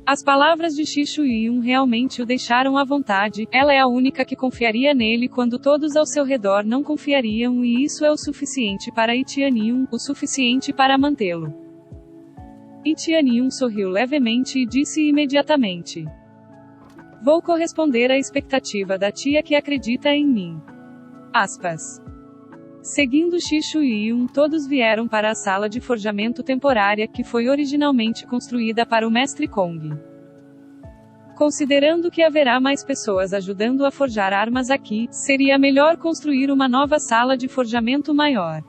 As palavras de Xishu Yun realmente o deixaram à vontade. Ela é a única que confiaria nele quando todos ao seu redor não confiariam, e isso é o suficiente para Tianyun, o suficiente para mantê-lo. Tianyun sorriu levemente e disse imediatamente: vou corresponder à expectativa da tia que acredita em mim. Aspas. Seguindo Xishu Yun, todos vieram para a sala de forjamento temporária, que foi originalmente construída para o Mestre Kong. Considerando que haverá mais pessoas ajudando a forjar armas aqui, seria melhor construir uma nova sala de forjamento maior.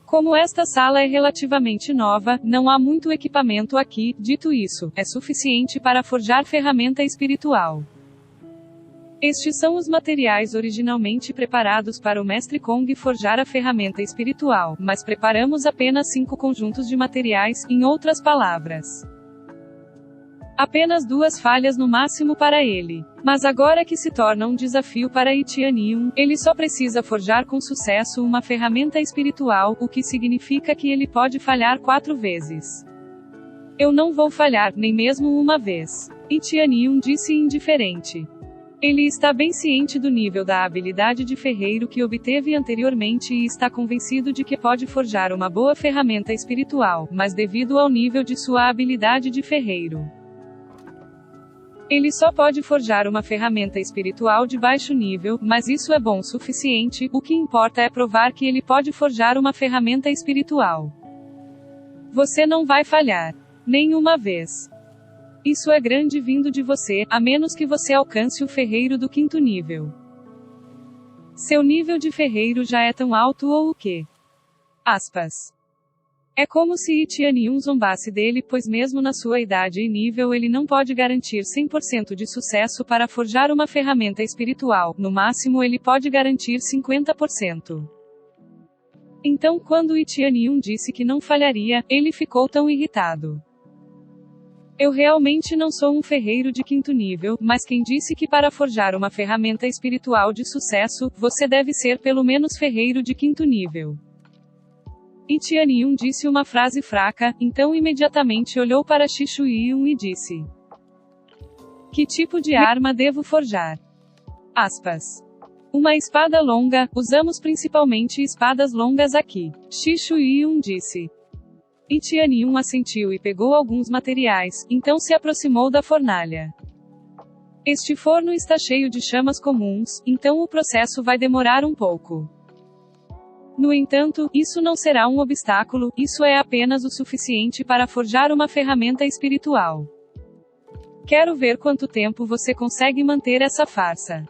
Como esta sala é relativamente nova, não há muito equipamento aqui. Dito isso, é suficiente para forjar ferramenta espiritual. Estes são os materiais originalmente preparados para o Mestre Kong forjar a ferramenta espiritual, mas preparamos apenas 5 conjuntos de materiais, em outras palavras. Apenas 2 falhas no máximo para ele. Mas agora que se torna um desafio para Tianyun, ele só precisa forjar com sucesso uma ferramenta espiritual, o que significa que ele pode falhar 4 vezes. Eu não vou falhar, nem mesmo uma vez. Tianyun disse indiferente. Ele está bem ciente do nível da habilidade de ferreiro que obteve anteriormente e está convencido de que pode forjar uma boa ferramenta espiritual, mas devido ao nível de sua habilidade de ferreiro, ele só pode forjar uma ferramenta espiritual de baixo nível, mas isso é bom o suficiente. O que importa é provar que ele pode forjar uma ferramenta espiritual. Você não vai falhar. Nenhuma vez. Isso é grande vindo de você, a menos que você alcance o ferreiro do 5º nível. Seu nível de ferreiro já é tão alto ou o quê? Aspas. É como se Tianyun zombasse dele, pois mesmo na sua idade e nível ele não pode garantir 100% de sucesso para forjar uma ferramenta espiritual, no máximo ele pode garantir 50%. Então quando Tianyun disse que não falharia, ele ficou tão irritado. Eu realmente não sou um ferreiro de 5º nível, mas quem disse que para forjar uma ferramenta espiritual de sucesso, você deve ser pelo menos ferreiro de 5º nível? Tianyun disse uma frase fraca, então imediatamente olhou para Xishu Yun e disse: que tipo de arma devo forjar? Aspas. Uma espada longa, usamos principalmente espadas longas aqui. Xishu Yun disse. Tianyun assentiu e pegou alguns materiais, então se aproximou da fornalha. Este forno está cheio de chamas comuns, então o processo vai demorar um pouco. No entanto, isso não será um obstáculo, isso é apenas o suficiente para forjar uma ferramenta espiritual. Quero ver quanto tempo você consegue manter essa farsa.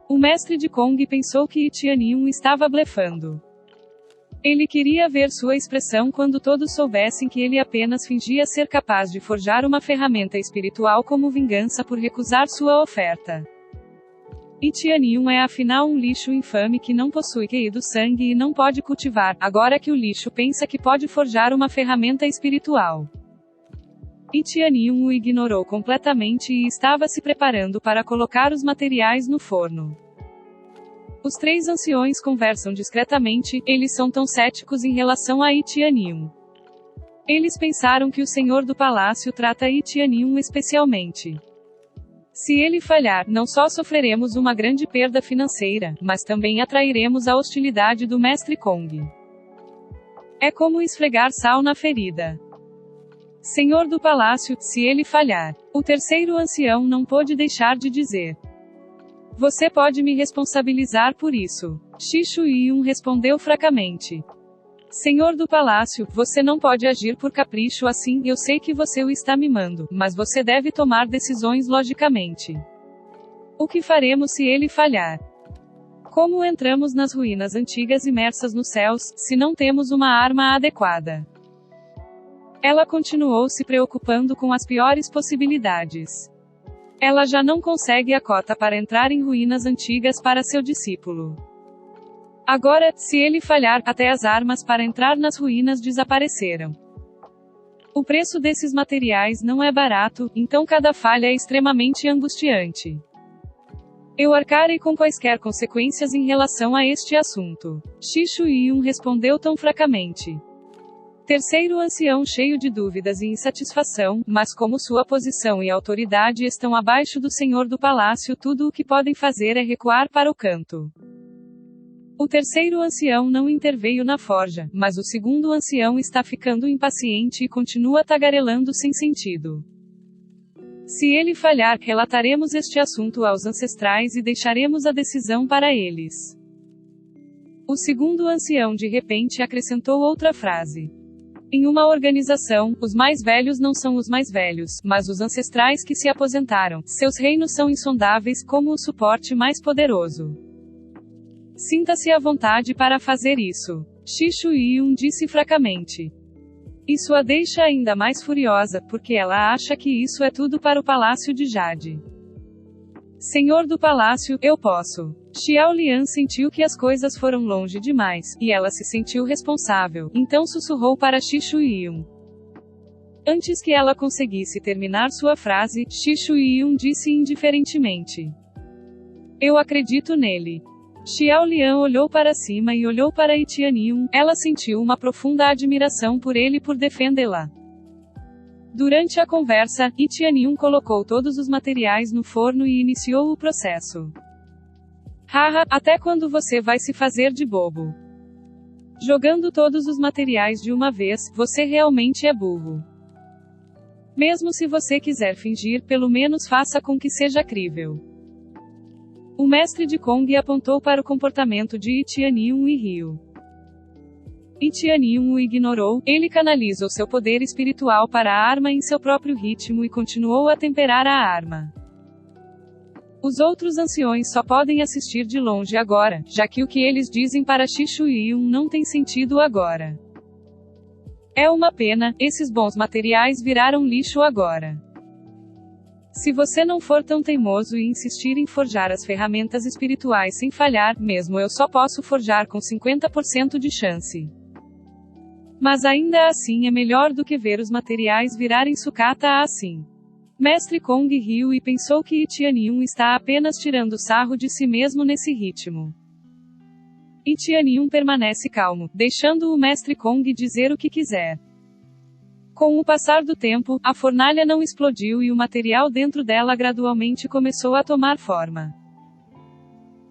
O mestre de Kong pensou que Tianyun estava blefando. Ele queria ver sua expressão quando todos soubessem que ele apenas fingia ser capaz de forjar uma ferramenta espiritual como vingança por recusar sua oferta. Tianyun é afinal um lixo infame que não possui QI do sangue e não pode cultivar, agora que o lixo pensa que pode forjar uma ferramenta espiritual. Tianyun o ignorou completamente e estava se preparando para colocar os materiais no forno. Os 3 anciões conversam discretamente, eles são tão céticos em relação a Tianyun. Eles pensaram que o senhor do palácio trata Tianyun especialmente. Se ele falhar, não só sofreremos uma grande perda financeira, mas também atrairemos a hostilidade do Mestre Kong. É como esfregar sal na ferida. Senhor do palácio, se ele falhar. O terceiro ancião não pôde deixar de dizer. Você pode me responsabilizar por isso. Xishu Yun respondeu fracamente. Senhor do palácio, você não pode agir por capricho assim, eu sei que você o está mimando, mas você deve tomar decisões logicamente. O que faremos se ele falhar? Como entramos nas ruínas antigas imersas nos céus, se não temos uma arma adequada? Ela continuou se preocupando com as piores possibilidades. Ela já não consegue a cota para entrar em ruínas antigas para seu discípulo. Agora, se ele falhar, até as armas para entrar nas ruínas desapareceram. O preço desses materiais não é barato, então cada falha é extremamente angustiante. Eu arcarei com quaisquer consequências em relação a este assunto. Xishu Yun respondeu tão fracamente. Terceiro ancião cheio de dúvidas e insatisfação, mas como sua posição e autoridade estão abaixo do senhor do palácio, tudo o que podem fazer é recuar para o canto. O terceiro ancião não interveio na forja, mas o segundo ancião está ficando impaciente e continua tagarelando sem sentido. Se ele falhar, relataremos este assunto aos ancestrais e deixaremos a decisão para eles. O segundo ancião de repente acrescentou outra frase. Em uma organização, os mais velhos não são os mais velhos, mas os ancestrais que se aposentaram. Seus reinos são insondáveis como o suporte mais poderoso. Sinta-se à vontade para fazer isso. Shi Shuiyun disse fracamente. Isso a deixa ainda mais furiosa, porque ela acha que isso é tudo para o Palácio de Jade. Senhor do Palácio, eu posso. Xiao Lian sentiu que as coisas foram longe demais, e ela se sentiu responsável, então sussurrou para Shi Shuiyun. Antes que ela conseguisse terminar sua frase, Shi Shuiyun disse indiferentemente. Eu acredito nele. Xiao Lian olhou para cima e olhou para Etianium, ela sentiu uma profunda admiração por ele por defendê-la. Durante a conversa, Etianium colocou todos os materiais no forno e iniciou o processo. Haha, até quando você vai se fazer de bobo? Jogando todos os materiais de uma vez, você realmente é burro. Mesmo se você quiser fingir, pelo menos faça com que seja crível. O mestre de Kong apontou para o comportamento de Etianium e riu. Etianium o ignorou, ele canalizou seu poder espiritual para a arma em seu próprio ritmo e continuou a temperar a arma. Os outros anciões só podem assistir de longe agora, já que o que eles dizem para Shi Shuiyun não tem sentido agora. É uma pena, esses bons materiais viraram lixo agora. Se você não for tão teimoso e insistir em forjar as ferramentas espirituais sem falhar, mesmo eu só posso forjar com 50% de chance. Mas ainda assim é melhor do que ver os materiais virarem sucata assim. Mestre Kong riu e pensou que Etianium está apenas tirando sarro de si mesmo nesse ritmo. Etianium permanece calmo, deixando o Mestre Kong dizer o que quiser. Com o passar do tempo, a fornalha não explodiu e o material dentro dela gradualmente começou a tomar forma.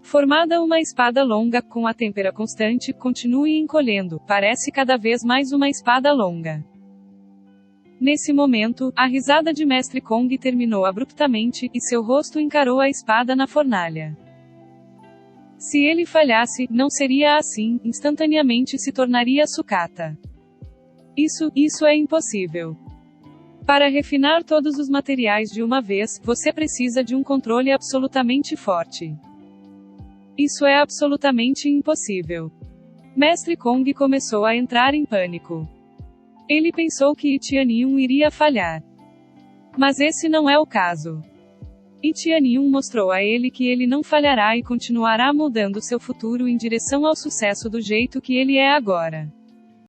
Formada uma espada longa, com a têmpera constante, continue encolhendo, parece cada vez mais uma espada longa. Nesse momento, a risada de Mestre Kong terminou abruptamente, e seu rosto encarou a espada na fornalha. Se ele falhasse, não seria assim, instantaneamente se tornaria sucata. Isso é impossível. Para refinar todos os materiais de uma vez, você precisa de um controle absolutamente forte. Isso é absolutamente impossível. Mestre Kong começou a entrar em pânico. Ele pensou que Etianium iria falhar. Mas esse não é o caso. Etianium mostrou a ele que ele não falhará e continuará moldando seu futuro em direção ao sucesso do jeito que ele é agora.